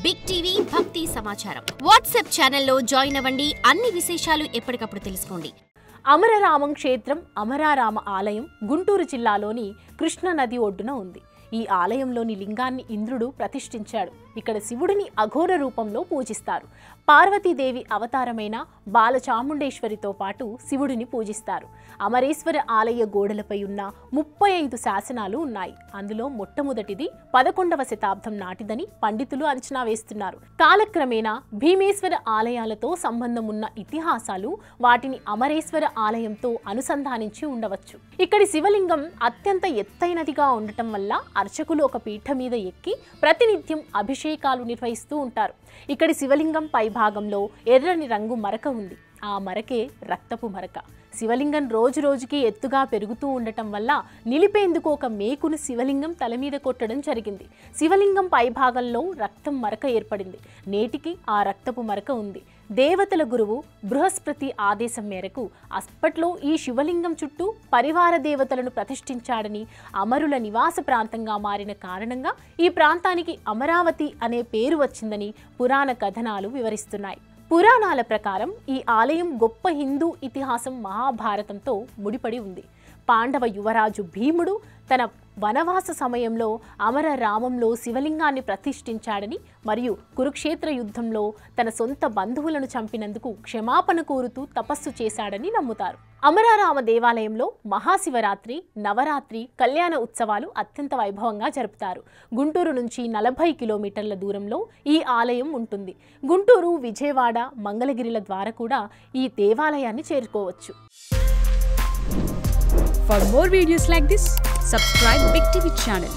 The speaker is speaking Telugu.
బిగ్ టీవీ భక్తి సమాచారం వాట్సాప్ ఛానల్లో జాయిన్ అవ్వండి. అన్ని విశేషాలు ఎప్పటికప్పుడు తెలుసుకోండి. అమరరామం క్షేత్రం అమరారామ ఆలయం గుంటూరు జిల్లాలోని కృష్ణా నది ఒడ్డున ఉంది. ఈ ఆలయంలోని లింగాన్ని ఇంద్రుడు ప్రతిష్ఠించాడు. ఇక్కడ శివుడిని అఘోర రూపంలో పూజిస్తారు. పార్వతీదేవి అవతారమైన బాలచాముండేశ్వరితో పాటు శివుడిని పూజిస్తారు. అమరేశ్వర ఆలయ గోడలపై ఉన్న 35 శాసనాలు ఉన్నాయి. అందులో మొట్టమొదటిది 11వ శతాబ్దం నాటిదని పండితులు అంచనా వేస్తున్నారు. కాలక్రమేణా భీమేశ్వర ఆలయాలతో సంబంధం ఉన్న ఇతిహాసాలు వాటిని అమరేశ్వర ఆలయంతో అనుసంధానించి ఉండవచ్చు. ఇక్కడి శివలింగం అత్యంత ఎత్తైనదిగా ఉండటం వల్ల అర్చకులు ఒక పీఠ మీద ఎక్కి ప్రతినిత్యం అభిషేకాలు నిర్వహిస్తూ ఉంటారు. ఇక్కడి శివలింగం పై భాగంలో ఎర్రని రంగు మరక ఉంది. ఆ మరకే రక్తపు మరక. శివలింగం రోజు రోజుకి ఎత్తుగా పెరుగుతూ ఉండటం వల్ల నిలిపేందుకు ఒక మేకును శివలింగం తల మీద కొట్టడం జరిగింది. శివలింగం పై భాగంలో రక్తం మరక ఏర్పడింది. నేటికి ఆ రక్తపు మరక ఉంది. దేవతల గురువు బృహస్పతి ఆదేశం మేరకు అప్పట్లో ఈ శివలింగం చుట్టూ పరివార దేవతలను ప్రతిష్ఠించాడని, అమరుల నివాస ప్రాంతంగా మారిన కారణంగా ఈ ప్రాంతానికి అమరావతి అనే పేరు వచ్చిందని పురాణ కథనాలు వివరిస్తున్నాయి. పురాణాల ప్రకారం ఈ ఆలయం గొప్ప హిందూ ఇతిహాసం మహాభారతంతో ముడిపడి ఉంది. పాండవ యువరాజు భీముడు తన వనవాస సమయంలో అమరరామంలో శివలింగాన్ని ప్రతిష్ఠించాడని మరియు కురుక్షేత్ర యుద్ధంలో తన సొంత బంధువులను చంపినందుకు క్షమాపణ కోరుతూ తపస్సు చేశాడని నమ్ముతారు. అమరారామ దేవాలయంలో మహాశివరాత్రి, నవరాత్రి, కళ్యాణ ఉత్సవాలు అత్యంత వైభవంగా జరుపుతారు. గుంటూరు నుంచి 40 కిలోమీటర్ల దూరంలో ఈ ఆలయం ఉంటుంది. గుంటూరు, విజయవాడ, మంగళగిరిల ద్వారా కూడా ఈ దేవాలయాన్ని చేరుకోవచ్చు. For more videos like this, subscribe Big TV channel.